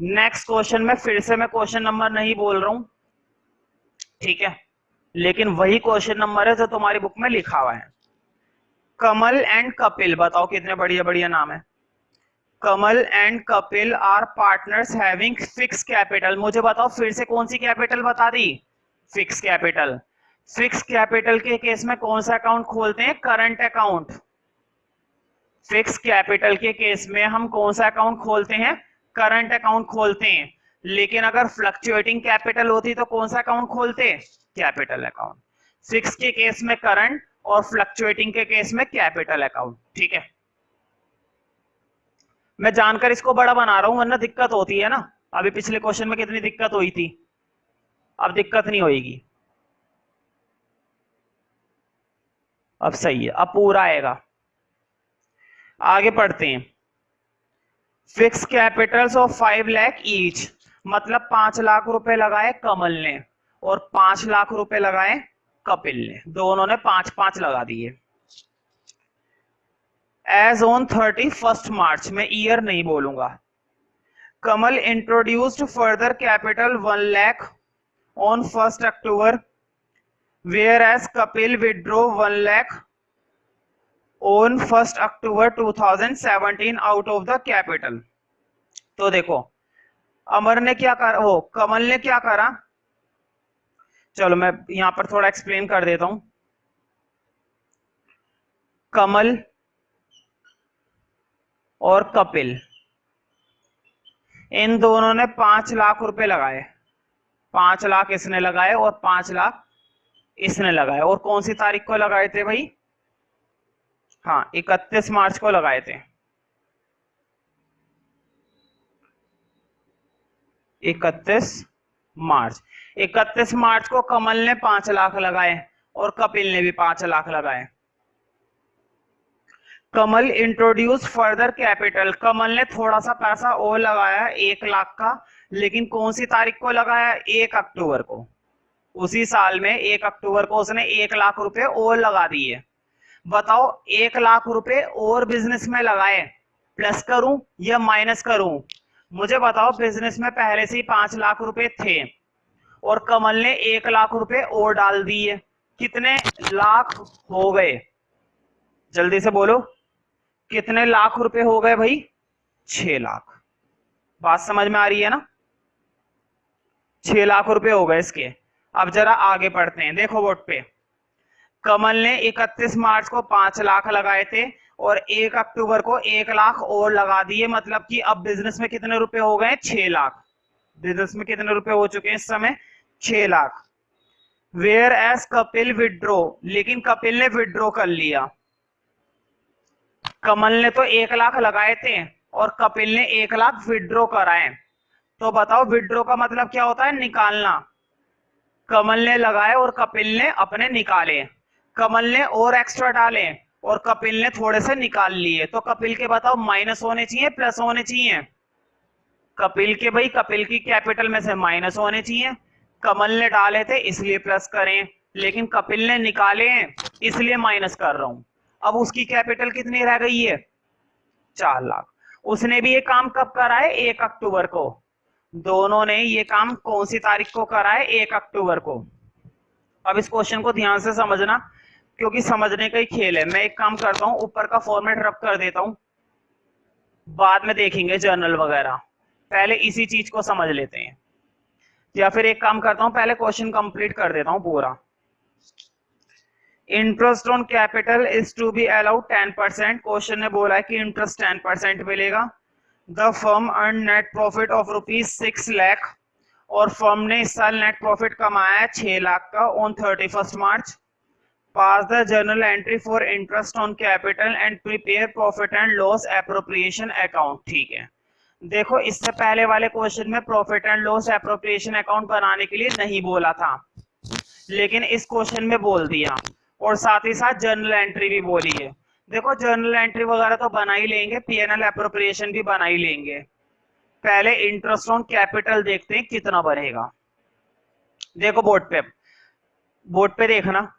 Next question में फिर से मैं क्वेश्चन नंबर नहीं बोल रहा हूं, ठीक है, लेकिन वही क्वेश्चन नंबर है जो तुम्हारी बुक में लिखा हुआ है। कमल एंड कपिल, बताओ कितने बढ़िया बढ़िया नाम है। Kamal and Kapil are partners having fix capital. मुझे बताओ फिर से कौन सी कैपिटल बता दी, फिक्स कैपिटल। फिक्स कैपिटल के केस में कौन सा अकाउंट खोलते हैं, करंट अकाउंट। फिक्स कैपिटल के केस में हम कौन सा अकाउंट खोलते हैं, करंट अकाउंट खोलते हैं। लेकिन अगर फ्लक्चुएटिंग कैपिटल होती तो कौन सा अकाउंट खोलते, कैपिटल अकाउंट। फिक्स के केस में करंट और फ्लक्चुएटिंग के केस में कैपिटल अकाउंट, ठीक है। मैं जानकर इसको बड़ा बना रहा हूं वरना दिक्कत होती है ना। अभी पिछले क्वेश्चन में कितनी दिक्कत हुई थी, अब दिक्कत नहीं होगी, अब सही है, अब पूरा आएगा। आगे पढ़ते हैं। Fix Capitals of 5 lakh each, मतलब 5 लाख रुपए लगाए कमल ने और 5 लाख रुपए लगाए कपिल ने, दोनों ने 5-5 लगा दिए। एज ऑन 31 मार्च, में ईयर नहीं बोलूंगा। Kamal introduced further capital 1 lakh on 1 October, where as Kapil withdraw 1 lakh on 1 October 2017 out of the capital. तो देखो अमर ने क्या करा, वो कमल ने क्या करा, चलो मैं यहां पर थोड़ा एक्सप्लेन कर देता हूं। कमल और कपिल, इन दोनों ने 5 लाख रुपए लगाए। 5 लाख इसने लगाए और 5 लाख इसने लगाए। और कौन सी तारीख को लगाए थे भाई, हाँ 31 मार्च को लगाए थे। 31 मार्च, 31 मार्च को कमल ने 5 लाख लगाए और कपिल ने भी 5 लाख लगाए। कमल इंट्रोड्यूस फर्दर कैपिटल, कमल ने थोड़ा सा पैसा और लगाया 1 लाख का, लेकिन कौन सी तारीख को लगाया, 1 अक्टूबर को। उसी साल में 1 अक्टूबर को उसने 1 लाख रुपए और लगा दिए। बताओ 1 लाख रुपए और बिजनेस में लगाए, प्लस करूं या माइनस करूं। मुझे बताओ बिजनेस में पहले से ही 5 लाख रुपए थे और कमल ने 1 लाख रुपए और डाल दिए, कितने लाख हो गए, जल्दी से बोलो कितने लाख रुपए हो गए भाई, 6 लाख। बात समझ में आ रही है ना, 6 लाख रुपए हो गए इसके। अब जरा आगे पढ़ते हैं, देखो बोर्ड पे। कमल ने 31 मार्च को 5 लाख लगाए थे और 1 अक्टूबर को 1 लाख और लगा दिए, मतलब कि अब बिजनेस में कितने रुपए हो गए, 6 लाख। बिजनेस में कितने रुपए हो चुके हैं इस समय, 6 lakh. Where as Kapil withdraw, लेकिन कपिल ने विड्रॉ कर लिया। कमल ने तो 1 लाख लगाए थे और कपिल ने 1 लाख विड्रॉ कराए। तो बताओ विड्रॉ का मतलब क्या होता है, निकालना। कमल ने लगाए और कपिल ने अपने निकाले। कमल ने और एक्स्ट्रा डाले और कपिल ने थोड़े से निकाल लिए। तो कपिल के बताओ माइनस होने चाहिए प्लस होने चाहिए, कपिल के भाई कपिल की कैपिटल में से माइनस होने चाहिए। कमल ने डाले थे इसलिए प्लस करें, लेकिन कपिल ने निकाले हैं इसलिए माइनस कर रहा हूं। अब उसकी कैपिटल कितनी रह गई है, 4 लाख। उसने भी ये काम कब करा है, 1 अक्टूबर को। दोनों ने ये काम कौन सी तारीख को करा है, 1 अक्टूबर को। अब इस क्वेश्चन को ध्यान से समझना क्योंकि समझने का ही खेल है। मैं एक काम करता हूं, ऊपर का फॉर्मेट रब कर देता हूं, बाद में देखेंगे जर्नल वगैरह, पहले इसी चीज को समझ लेते हैं। या फिर एक काम करता हूं, पहले क्वेश्चन कंप्लीट कर देता हूं पूरा। Interest on capital is to be allowed 10%। Question ने बोला है कि इंटरेस्ट 10% मिलेगा। The firm earn net profit of ₹6 lakh और फर्म ने इस साल नेट प्रॉफिट कमाया है 6 लाख का on 31 March. Pass the journal entry for interest on capital and prepare profit and loss appropriation account. ठीक है, देखो इससे पहले वाले क्वेश्चन में profit and loss appropriation account बनाने के लिए नहीं बोला था, लेकिन इस क्वेश्चन में बोल दिया और साथ ही साथ जर्नल एंट्री भी बोली है। देखो जर्नल एंट्री वगैरह तो बना ही लेंगे, पीएनएल एप्रोप्रिएशन भी बना ही लेंगे। पहले इंटरेस्ट ऑन कैपिटल देखते हैं कितना बनेगा। देखो बोर्ड पे देखना।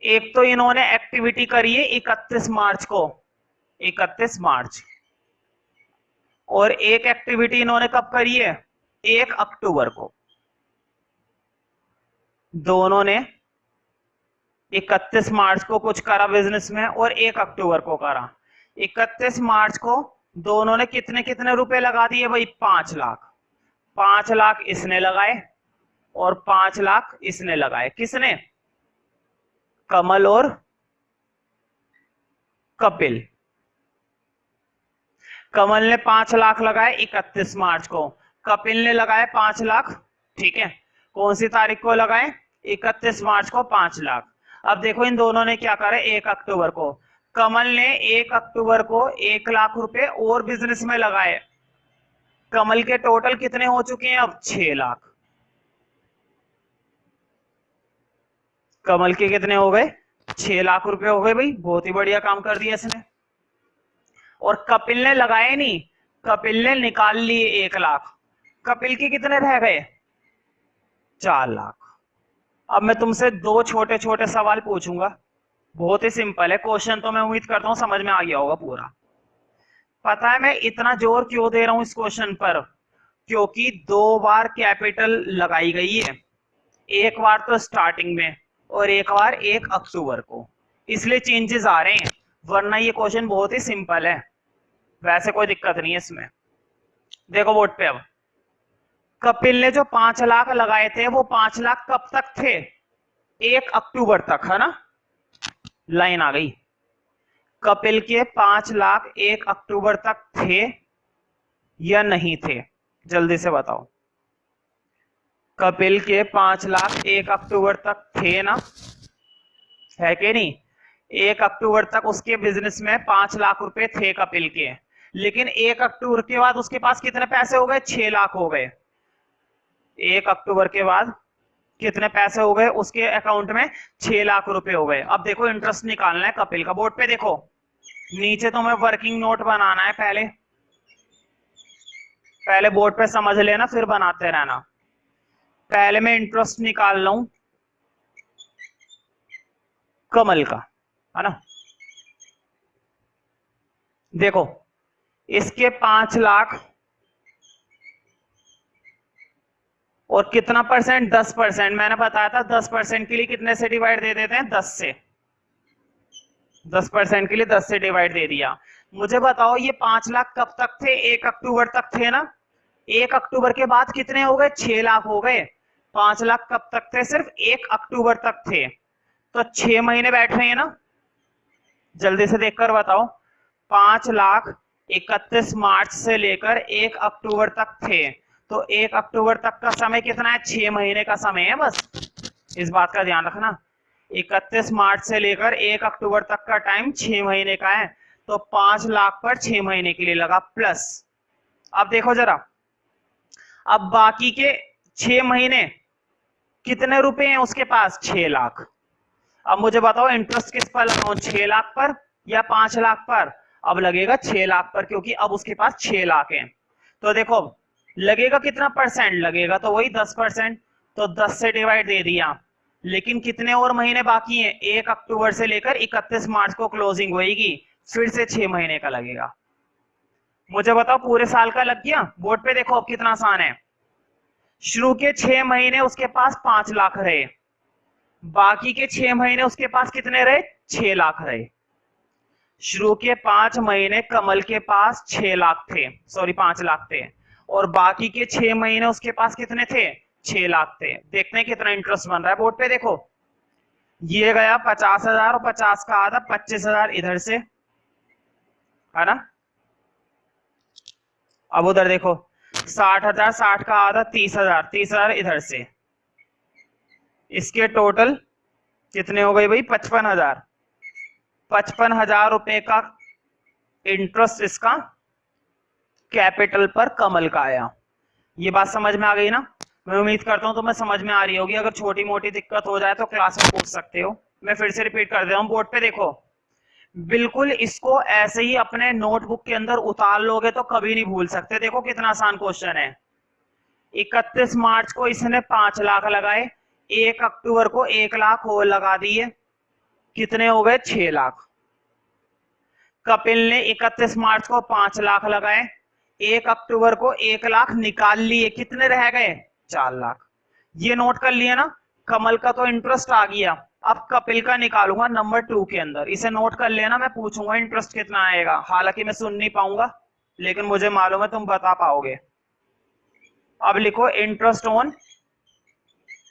एक तो इन्होंने एक्टिविटी करी है 31 मार्च को, 31 मार्च और एक एक्टिविटी इन्होंने कब करी है? 1 अक्टूबर को। दोनों ने 31 मार्च को कुछ करा बिजनेस में और 1 अक्टूबर को करा। 31 मार्च को दोनों ने कितने कितने रुपए लगा दिए भाई? 5 लाख। 5 लाख इसने लगाए और 5 लाख इसने लगाए। किसने? कमल और कपिल। कमल ने 5 लाख लगाए 31 मार्च को, कपिल ने लगाए 5 लाख। ठीक है, कौन सी तारीख को लगाए? 31 मार्च को 5 लाख। अब देखो इन दोनों ने क्या करा? 1 अक्टूबर को कमल ने 1 अक्टूबर को 1 लाख रुपए और बिजनेस में लगाए। कमल के टोटल कितने हो चुके हैं अब? 6 लाख। कमल के कितने हो गए? 6 लाख रुपए हो गए भाई। बहुत ही बढ़िया काम कर दिया इसने। और कपिल ने लगाए नहीं, कपिल ने निकाल लिए 1 लाख। कपिल के कितने रह गए? 4 लाख। अब मैं तुमसे 2 छोटे छोटे सवाल पूछूंगा, बहुत ही सिंपल है क्वेश्चन, तो मैं उम्मीद करता हूं समझ में आ गया होगा पूरा। पता है मैं इतना जोर क्यों दे रहा हूं इस क्वेश्चन पर? क्योंकि 2 बार कैपिटल लगाई गई है, एक बार तो स्टार्टिंग में और एक बार 1 अक्टूबर को, इसलिए चेंजेस आ रहे हैं, वरना ये क्वेश्चन बहुत ही सिंपल है, वैसे कोई दिक्कत नहीं है इसमें। देखो बोर्ड पे, अब कपिल ने जो 5 लाख लगाए थे वो 5 लाख कब तक थे? 1 अक्टूबर तक, है ना? लाइन आ गई। कपिल के 5 लाख 1 अक्टूबर तक थे या नहीं थे? जल्दी से बताओ। कपिल के 5 लाख 1 अक्टूबर तक थे ना, है कि नहीं? 1 अक्टूबर तक उसके बिजनेस में 5 लाख रुपए थे कपिल के, लेकिन 1 अक्टूबर के बाद उसके पास कितने पैसे हो गए? 6 लाख हो गए। 1 अक्टूबर के बाद कितने पैसे हो गए उसके अकाउंट में? 6 लाख रुपए हो गए। अब देखो इंटरेस्ट निकालना है कपिल का। बोर्ड पे देखो, नीचे तुम्हें वर्किंग नोट बनाना है। पहले बोर्ड पे समझ लेना, फिर बनाते रहना। पहले मैं इंटरेस्ट निकाल रहा हूं कमल का, है ना? देखो इसके 5 लाख और कितना परसेंट? 10%। मैंने बताया था 10% के लिए कितने से डिवाइड दे देते हैं? 10 से। 10% के लिए 10 से डिवाइड दे दिया। मुझे बताओ ये 5 लाख कब तक थे? 1 अक्टूबर तक थे ना? 1 अक्टूबर के बाद कितने हो गए? 6 लाख हो गए। 5 लाख कब तक थे? सिर्फ 1 अक्टूबर तक थे, तो 6 महीने बैठ रहे हैं ना? जल्दी से देखकर बताओ। 5 लाख 31 मार्च से लेकर 1 अक्टूबर तक थे, तो 1 अक्टूबर तक का समय कितना है? 6 महीने का समय है बस, इस बात का ध्यान रखना। 31 मार्च से लेकर 1 अक्टूबर तक का टाइम 6 महीने का है, तो 5 लाख पर 6 महीने के लिए लगा प्लस। अब देखो जरा, अब बाकी के 6 महीने कितने रुपए हैं उसके पास? 6 लाख। अब मुझे बताओ इंटरेस्ट किस पर लगाऊं, 6 लाख पर या 5 लाख पर? अब लगेगा 6 लाख पर, क्योंकि अब उसके पास 6 लाख है। तो देखो लगेगा कितना परसेंट लगेगा? तो वही 10%, तो 10 से डिवाइड दे दिया। लेकिन कितने और महीने बाकी हैं? 1 अक्टूबर से लेकर 31 मार्च को क्लोजिंग होगी, फिर से 6 महीने का लगेगा। मुझे बताओ पूरे साल का लग गया? बोर्ड पे देखो अब कितना आसान है। शुरू के 6 महीने उसके पास 5 लाख रहे, बाकी के 6 महीने उसके पास कितने रहे? 6 लाख रहे। शुरू के 5 महीने कमल के पास 6 लाख थे, सॉरी 5 लाख थे, और बाकी के 6 महीने उसके पास कितने थे? 6 लाख थे। देखते हैं कितना इंटरेस्ट बन रहा है। बोर्ड पे देखो, ये गया 50,000 और 50 का आधा 25,000 इधर से, है ना? अब उधर देखो 60,000, 60 का आधा 30,000, 30,000 इधर से, इसके टोटल कितने हो गए भाई? 55,000। 55,000 रुपए का इंटरेस्ट इसका कैपिटल पर कमल का आया। ये बात समझ में आ गई ना? मैं उम्मीद करता हूं तुम्हें समझ में आ रही होगी। अगर छोटी मोटी दिक्कत हो जाए तो क्लास में पूछ सकते हो। मैं फिर से रिपीट कर दे रहा हूं। बोर्ड पे देखो, बिल्कुल इसको ऐसे ही अपने नोटबुक के अंदर उतार लोगे तो कभी नहीं भूल सकते। देखो कितना आसान क्वेश्चन है। 31 मार्च को इसने 5 लाख लगाए, 1 अक्टूबर को 1 लाख और लगा दिए, कितने हो गए? 6 लाख। कपिल ने 31 मार्च को 5 लाख लगाए, 1 अक्टूबर को 1 लाख निकाल लिए, कितने रह गए? 4 लाख। ये नोट कर लिया ना। कमल का तो इंटरेस्ट आ गया, अब कपिल का निकालूंगा नंबर 2 के अंदर। इसे नोट कर लेना, मैं पूछूंगा इंटरेस्ट कितना आएगा, हालांकि मैं सुन नहीं पाऊंगा लेकिन मुझे मालूम है तुम बता पाओगे। अब लिखो इंटरेस्ट ऑन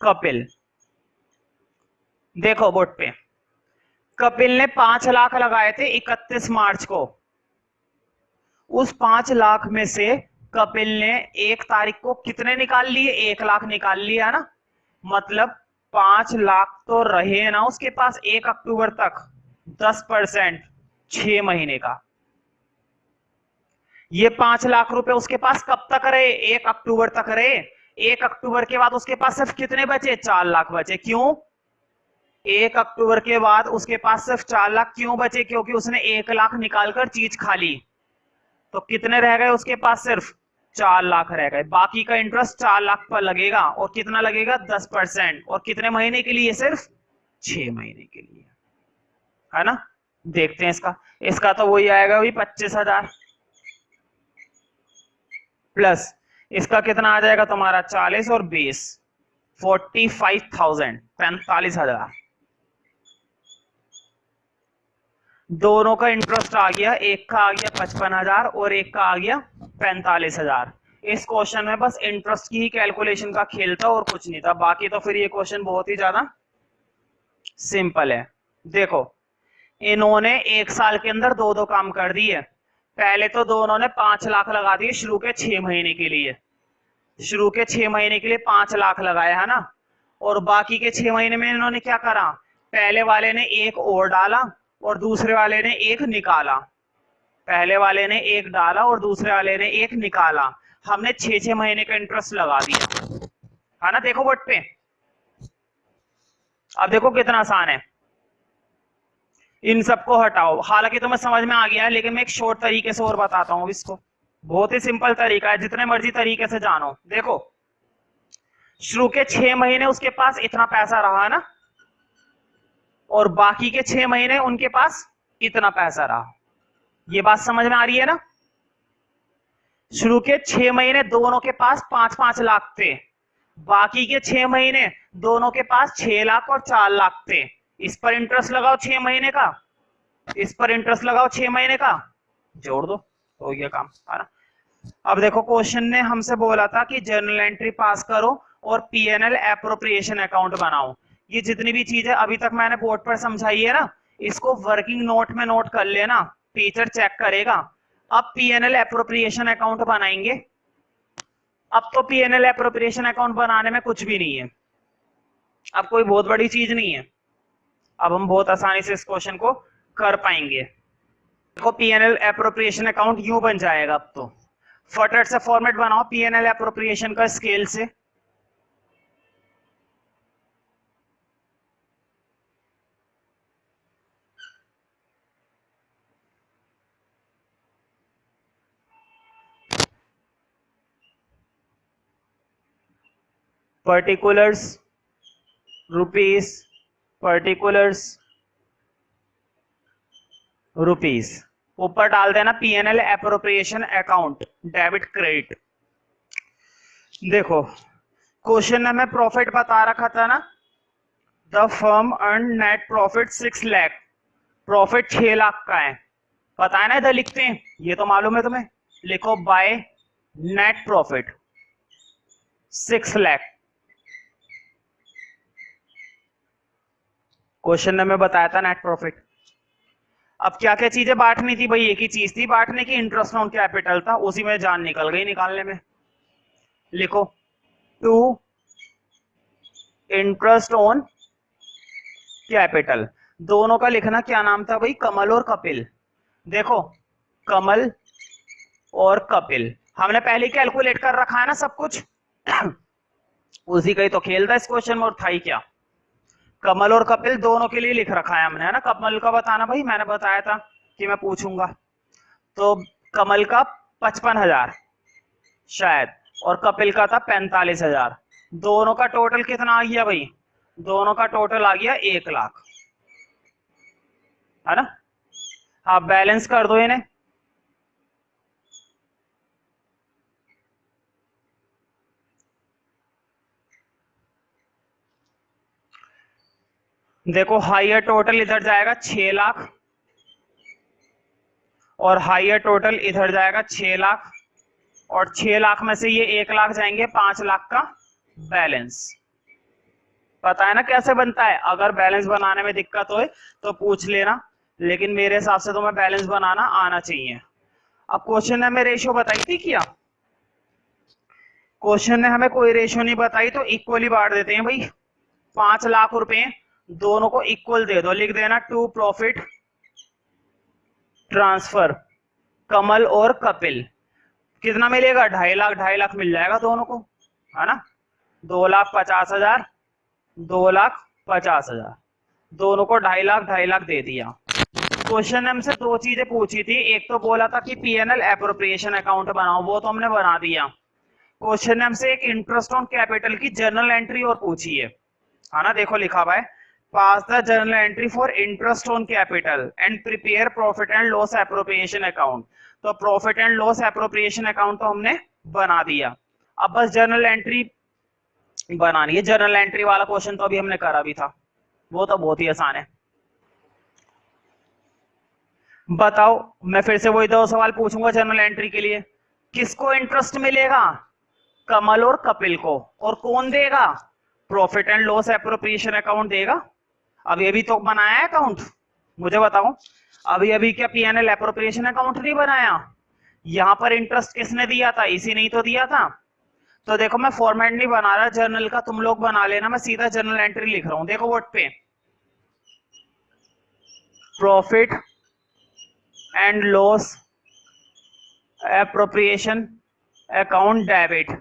कपिल। देखो बोर्ड पे, कपिल ने 5 लाख लगाए थे 31 मार्च को। उस 5 लाख में से कपिल ने 1 तारीख को कितने निकाल लिए? 1 लाख निकाल लिया ना। मतलब 5 लाख तो रहे ना उसके पास 1 अक्टूबर तक, 10% 6 महीने का। ये 5 लाख रुपए उसके पास कब तक रहे? 1 अक्टूबर तक रहे। 1 अक्टूबर के बाद उसके पास सिर्फ कितने बचे? 4 लाख बचे। क्यों 1 अक्टूबर के बाद उसके पास सिर्फ 4 लाख क्यों बचे? क्योंकि उसने 1 लाख निकालकर चीज खा ली। तो कितने रह गए उसके पास? सिर्फ 4 लाख रह गए। बाकी का इंटरेस्ट 4 लाख पर लगेगा, और कितना लगेगा? 10%। और कितने महीने के लिए? सिर्फ 6 महीने के लिए, है ना। देखते हैं इसका। इसका तो वही आएगा भाई 25,000 प्लस इसका कितना आ जाएगा तुम्हारा? 40 और 20, 45,000, 45,000। दोनों का इंटरेस्ट आ गया, एक का आ गया 55,000 और एक का आ गया 45,000। इस क्वेश्चन में बस इंटरेस्ट की ही कैलकुलेशन का खेल था और कुछ नहीं था। बाकी तो फिर ये क्वेश्चन बहुत ही ज्यादा सिंपल है। देखो इन्होंने 1 साल के अंदर 2 काम कर दिए। पहले तो दोनों ने 5 लाख लगा दिए शुरू के 6 महीने के लिए। शुरू के 6 महीने के लिए 5 लाख लगाया, है ना। और बाकी के 6 महीने में इन्होंने क्या करा? पहले वाले ने 1 और डाला और दूसरे वाले ने 1 निकाला। पहले वाले ने 1 डाला और दूसरे वाले ने 1 निकाला। हमने 6-6 महीने का इंटरेस्ट लगा दिया, है ना। देखो बोर्ड पे, अब देखो कितना आसान है। इन सबको हटाओ, हालांकि तुम्हें समझ में आ गया है लेकिन मैं एक शॉर्ट तरीके से और बताता हूं इसको। बहुत ही सिंपल तरीका है, जितने मर्जी तरीके से जानो। देखो शुरू के 6 महीने उसके पास इतना पैसा रहा ना, और बाकी के 6 महीने उनके पास इतना पैसा रहा। ये बात समझ में आ रही है ना। शुरू के 6 महीने दोनों के पास 5-5 लाख थे, बाकी के 6 महीने दोनों के पास 6 लाख और 4 लाख थे। इस पर इंटरेस्ट लगाओ 6 महीने का, इस पर इंटरेस्ट लगाओ 6 महीने का, जोड़ दो, हो गया काम, है ना। अब देखो क्वेश्चन ने हमसे बोला था कि जर्नल एंट्री पास करो और पीएनएल एप्रोप्रिएशन अकाउंट बनाओ। ये जितनी भी चीजें अभी तक मैंने बोर्ड पर समझाई है ना, इसको वर्किंग नोट में नोट कर लेना, टीचर चेक करेगा। अब पीएनएल एप्रोप्रिएशन अकाउंट बनाएंगे। अब तो पीएनएल एप्रोप्रिएशन अकाउंट बनाने में कुछ भी नहीं है, अब कोई बहुत बड़ी चीज नहीं है। अब हम बहुत आसानी से इस क्वेश्चन को कर पाएंगे। देखो पीएनएल एप्रोप्रिएशन अकाउंट यूं बन जाएगा। अब तो फटाफट से फॉर्मेट बनाओ पीएनएल एप्रोप्रिएशन का स्केल से। पर्टिकुलर्स रुपीस, पर्टिकुलर्स रुपीस, ऊपर डाल देना PNL appropriation account debit credit. देखो क्वेश्चन में मैं प्रॉफिट बता रखा था ना, the firm earn net profit 6 lakh, profit 6 lakh का है, पता है ना, इधर लिखते हैं, ये तो मालूम है तुम्हें। लिखो by net profit 6 lakh. Question में बताया था नेट प्रॉफिट। अब क्या क्या चीजें बांटनी थी भाई? एक ही चीज थी बांटने की, इंटरेस्ट ऑन कैपिटल था, उसी में जान निकल गई निकालने में। लिखो टू इंटरेस्ट ऑन कैपिटल। दोनों का लिखना क्या नाम था भाई? कमल और कपिल। देखो कमल और कपिल हमने पहले कैलकुलेट कर रखा है ना सब कुछ उसी का ही तो खेल था इस क्वेश्चन में, और था ही क्या। कमल और कपिल दोनों के लिए लिख रखा है हमने, है ना। कमल का बताना भाई, मैंने बताया था कि मैं पूछूंगा। तो कमल का 55,000 शायद, और कपिल का था 45,000। दोनों का टोटल कितना आ गया भाई? दोनों का टोटल आ गया 1 लाख, है ना। आप बैलेंस कर दो इन्हें। देखो हायर टोटल इधर जाएगा 6 लाख और हायर टोटल इधर जाएगा 6 लाख और 6 लाख में से ये 1 लाख जाएंगे 5 लाख का बैलेंस। पता है ना कैसे बनता है? अगर बैलेंस बनाने में दिक्कत हो तो पूछ लेना, लेकिन मेरे हिसाब से तुम्हें बैलेंस बनाना आना चाहिए। अब क्वेश्चन ने हमें रेशियो बताई थी क्या? क्वेश्चन ने हमें कोई रेशियो नहीं बताई, तो इक्वली बांट देते हैं भाई। 5 लाख रुपए दोनों को इक्वल दे दो, लिख देना टू प्रॉफिट ट्रांसफर कमल और कपिल। कितना मिलेगा? 2.5 लाख 2.5 लाख मिल जाएगा दोनों को, है ना। 2,50,000 2,50,000 दोनों को 2.5 लाख 2.5 लाख दे दिया। क्वेश्चन ने हमसे दो चीजें पूछी थी, एक तो बोला था कि पीएनएल एप्रोप्रिएशन अकाउंट बनाओ, वो तो हमने बना दिया। क्वेश्चन ने हमसे एक इंटरेस्ट ऑन कैपिटल की जर्नल एंट्री और पूछी है ना। देखो लिखा हुआ है, pass the journal entry for interest on capital and prepare profit and loss appropriation account. तो profit and loss appropriation account तो हमने बना दिया, अब बस जर्नल एंट्री बनानी है। जर्नल एंट्री वाला क्वेश्चन तो अभी हमने करा भी था, वो तो बहुत ही आसान है। बताओ, मैं फिर से वही दो सवाल पूछूंगा जर्नल एंट्री के लिए। किसको इंटरेस्ट मिलेगा? कमल और कपिल को। और कौन देगा? Profit and loss appropriation account देगा। अभी अभी तो बनाया है अकाउंट, मुझे बताओ। अभी अभी क्या पीएनएल एप्रोप्रिएशन अकाउंट नहीं बनाया? यहां पर इंटरेस्ट किसने दिया था? इसी नहीं तो दिया था। तो देखो मैं फॉर्मेट नहीं बना रहा जर्नल का, तुम लोग बना लेना, मैं सीधा जर्नल एंट्री लिख रहा हूं। देखो बोर्ड पे, profit and loss appropriation account debit.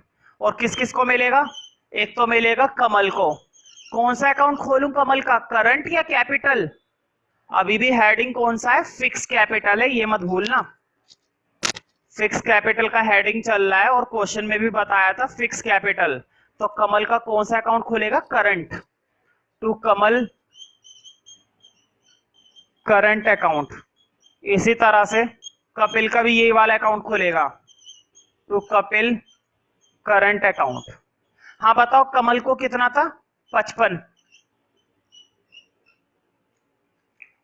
और किस किस को मिलेगा? एक तो मिलेगा कमल को। कौन सा अकाउंट खोलूं कमल का, करंट या कैपिटल? अभी भी हेडिंग कौन सा है? फिक्स कैपिटल है, ये मत भूलना। फिक्स कैपिटल का हेडिंग चल रहा है और क्वेश्चन में भी बताया था फिक्स कैपिटल। तो कमल का कौन सा अकाउंट खुलेगा? Current. To Kamal current account. इसी तरह से कपिल का भी यही वाला अकाउंट खुलेगा, टू कपिल करंट अकाउंट। हाँ बताओ, कमल को कितना था? 55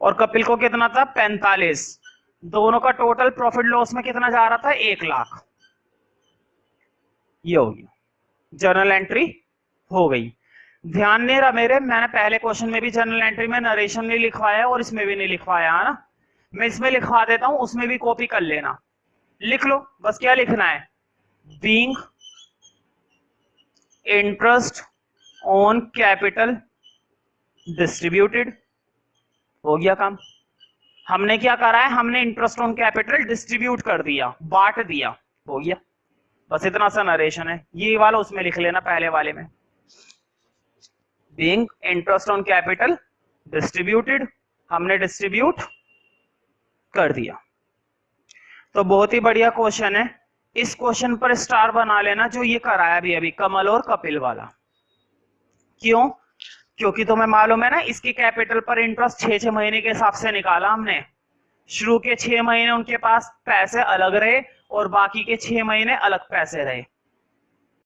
और कपिल को कितना था? 45। दोनों का टोटल प्रॉफिट लॉस में कितना जा रहा था? 1 लाख। ये हो गया, जर्नल एंट्री हो गई। ध्यान नहीं रहा मेरे, मैंने पहले क्वेश्चन में भी जर्नल एंट्री में नरेशन नहीं लिखवाया और इसमें भी नहीं लिखवाया, है ना। मैं इसमें लिखवा देता हूं, उसमें भी कॉपी कर लेना। लिख लो बस, क्या लिखना है? Being interest on capital distributed. हो गया काम। हमने क्या करा है? हमने इंटरेस्ट ऑन कैपिटल डिस्ट्रीब्यूट कर दिया, बांट दिया, हो गया। बस इतना सा नरेशन है, ये वाला उसमें लिख लेना पहले वाले में। Being interest on capital distributed, हमने डिस्ट्रीब्यूट कर दिया। तो बहुत ही बढ़िया क्वेश्चन है। इस क्वेश्चन पर स्टार बना लेना जो ये कराया अभी कमल और कपिल वाला। क्यों? क्योंकि तुम्हें मालूम है ना, इसकी कैपिटल पर इंटरेस्ट 6 महीने के हिसाब से निकाला हमने। शुरू के 6 महीने उनके पास पैसे अलग रहे और बाकी के 6 महीने अलग पैसे रहे।